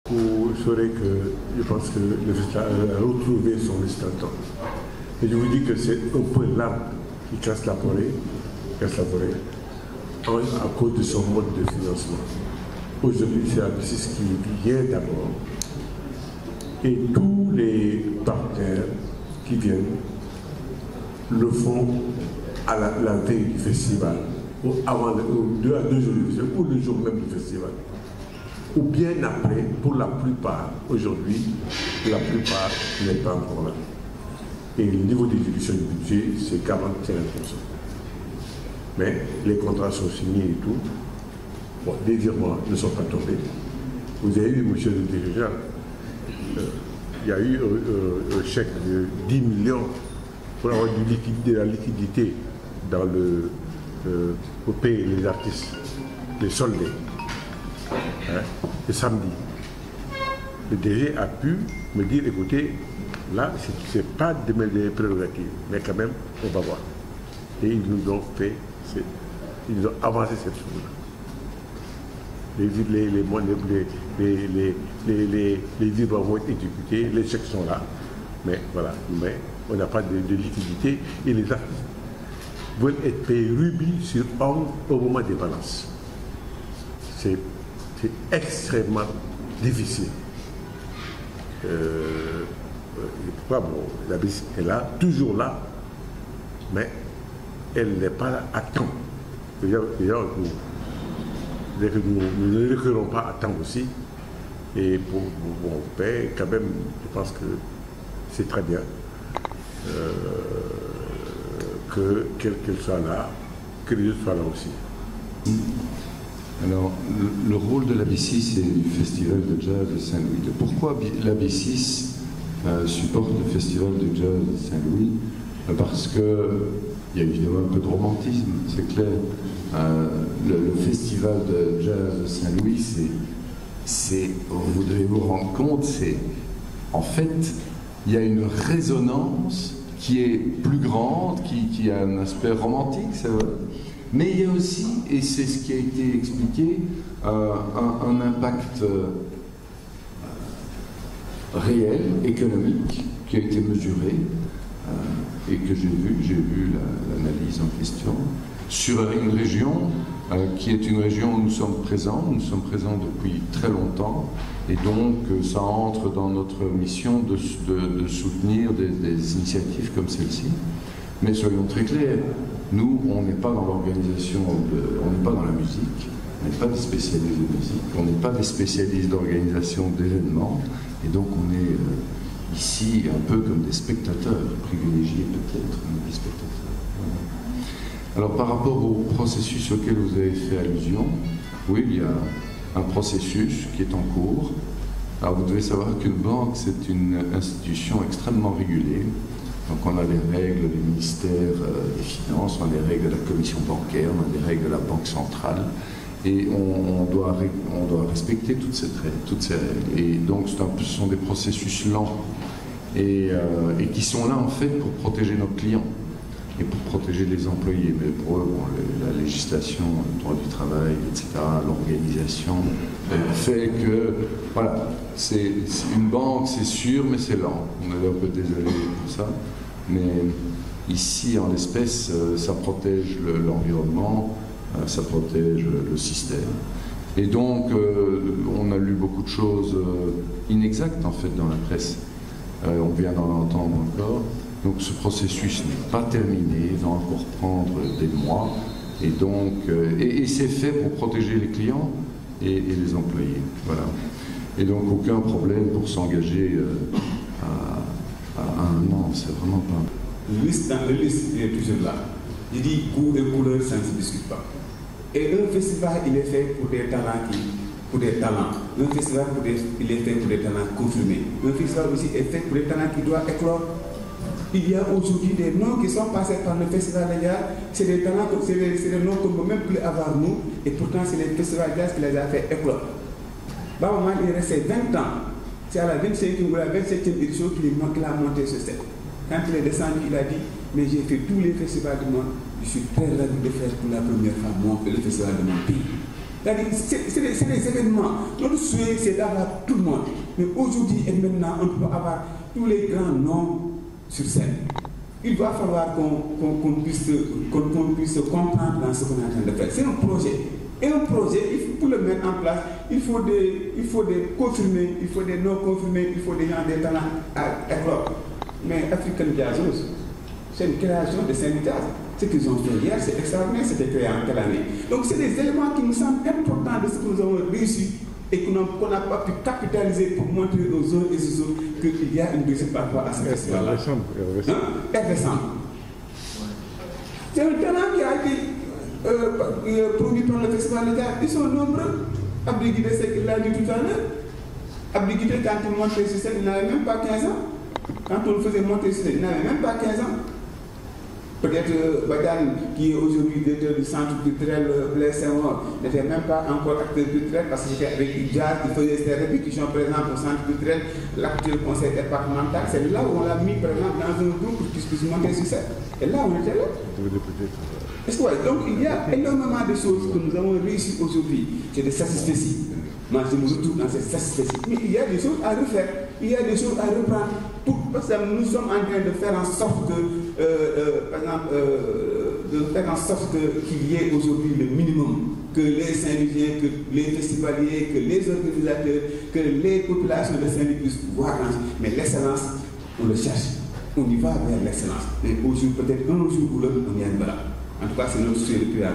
Vous saurez que je pense que le festival a retrouvé son escalton. Et je vous dis que c'est un peu l'arbre qui casse la forêt, à cause de son mode de financement. Aujourd'hui, c'est la B6 qui vient d'abord. Et tous les partenaires qui viennent le font à la veille du festival, ou avant, deux jours du festival, ou le jour même du festival. Ou bien après, pour la plupart, aujourd'hui, la plupart n'est pas encore là. Et le niveau d'exécution du budget, c'est 40-50%. Mais les contrats sont signés et tout. Bon, les virements ne sont pas tombés. Vous avez vu, monsieur le dirigeant, il y a eu un chèque de 10 millions pour avoir de la liquidité dans pour payer les artistes, les soldats. Hein, le samedi. Le DG a pu me dire, écoutez, là, ce n'est pas de mes prérogatives, mais quand même, on va voir. Et ils nous ont fait, ils nous ont avancé cette chose-là. Les vivres vont être exécutés, les chèques sont là, mais voilà, mais on n'a pas de liquidité et les artistes veulent être payés rubis sur ongle au moment des balances. C'est extrêmement difficile. Pourquoi bon, la BIS est là, toujours là, mais elle n'est pas là à temps. D'ailleurs, nous ne reculons pas à temps aussi. Et pour paix, quand même, je pense que c'est très bien qu'elle soit là, que les autres soient là aussi. Alors, le rôle de la B6 c'est du Festival de Jazz de Saint-Louis. Pourquoi la B6 supporte le Festival de Jazz de Saint-Louis? Parce qu'il y a évidemment un peu de romantisme, c'est clair. Le Festival de Jazz de Saint-Louis, vous devez vous rendre compte, en fait, il y a une résonance qui est plus grande, qui a un aspect romantique, c'est vrai. Mais il y a aussi, et c'est ce qui a été expliqué, un impact réel, économique, qui a été mesuré et que j'ai vu l'analyse en question, sur une région qui est une région où nous sommes présents depuis très longtemps, et donc ça entre dans notre mission de soutenir des initiatives comme celle-ci. Mais soyons très clairs, nous, on n'est pas dans l'organisation, on n'est pas dans la musique, on n'est pas des spécialistes de musique, on n'est pas des spécialistes d'organisation d'événements, et donc on est ici un peu comme des spectateurs, privilégiés peut-être, des spectateurs. Alors par rapport au processus auquel vous avez fait allusion, oui, il y a un processus qui est en cours. Alors vous devez savoir qu'une banque, c'est une institution extrêmement régulée. Donc on a les règles du ministère des Finances, on a les règles de la commission bancaire, on a les règles de la Banque centrale, et on doit respecter toutes ces règles. Et donc ce sont des processus lents et qui sont là en fait pour protéger nos clients et pour protéger les employés. Mais pour eux, la législation, le droit du travail, etc., l'organisation fait que, voilà, c'est une banque, c'est sûr, mais c'est lent. On est un peu désolé pour ça. Mais ici, en l'espèce, ça protège l'environnement, ça protège le système. Et donc, on a lu beaucoup de choses inexactes, en fait, dans la presse. On vient d'en entendre encore. Donc, ce processus n'est pas terminé, il va encore prendre des mois. Et donc, et c'est fait pour protéger les clients et les employés. Voilà. Et donc, aucun problème pour s'engager à un an, c'est vraiment pas. Le liste est toujours là. Il dit goût et couleur, ça ne se discute pas. Et un festival, il est fait pour des talents. Un festival, il est fait pour des talents confirmés. Un festival aussi est fait pour des talents qui doivent éclore. Il y a aujourd'hui des noms qui sont passés par le festival de jazz. C'est des talents, c'est des noms qu'on ne peut même plus avoir nous. Et pourtant, c'est le festival de jazz qui les a fait éclore. Babaman, il restait 20 ans. C'est à la 25e ou la 27e édition qu'il a monté ce set. Quand il est descendu, il a dit, mais j'ai fait tous les festivals du monde. Je suis très ravi de faire pour la première fois le festival de mon pays. C'est des événements. Notre souhait, c'est d'avoir tout le monde. Mais aujourd'hui et maintenant, on peut avoir tous les grands noms sur scène. Il va falloir qu'on puisse comprendre dans ce qu'on est en train de faire. C'est un projet. Et un projet, pour le mettre en place, il faut des confirmés, il faut des non confirmés, il faut des gens, des talents à éclore. Mais African Jazz, c'est une création de syndicats. Ce qu'ils ont fait hier, c'est extraordinaire, c'était créé en quelle année. Donc c'est des éléments qui nous semblent importants de ce que nous avons réussi et qu'on n'a pas pu capitaliser pour montrer aux uns et aux autres qu'il y a une réussite par rapport à ce festival-là. Effervescent. C'est un talent qui a été produit par le festival d'État. Ils sont nombreux. Abdou Guité, c'est qu'il l'a dit tout à l'heure. Abdou Guité, quand il montait sur scène, il n'avait même pas 15 ans. Quand on le faisait monter sur scène, il n'avait même pas 15 ans. Peut-être Badiane, qui est aujourd'hui directeur du centre culturel Blaise Senghor, n'était même pas encore acteur culturel parce qu'il était avec du jazz, il faisait ses répétitions par exemple au centre culturel, l'actuel conseil départemental. C'est là où on l'a mis par exemple dans un groupe pour qu'il puisse monter sur scène. Et là, on était là. Est-ce que, donc il y a énormément de choses que nous avons réussi aujourd'hui. C'est des satisfaits. Moi, je me retrouve dans cette satisfaction. Mais il y a des choses à refaire, il y a des choses à reprendre. Parce que nous sommes en train de faire en sorte que, par exemple, de faire en sorte qu'il y ait aujourd'hui le minimum, que les Saint-Louisiens, que les festivaliers, que les organisateurs, que les populations de Saint-Louis puissent voir. Mais l'excellence, on le cherche. On y va vers l'excellence. Et aujourd'hui, peut-être un jour ou l'autre, on y arrivera. En tout cas, c'est notre souhait depuis là.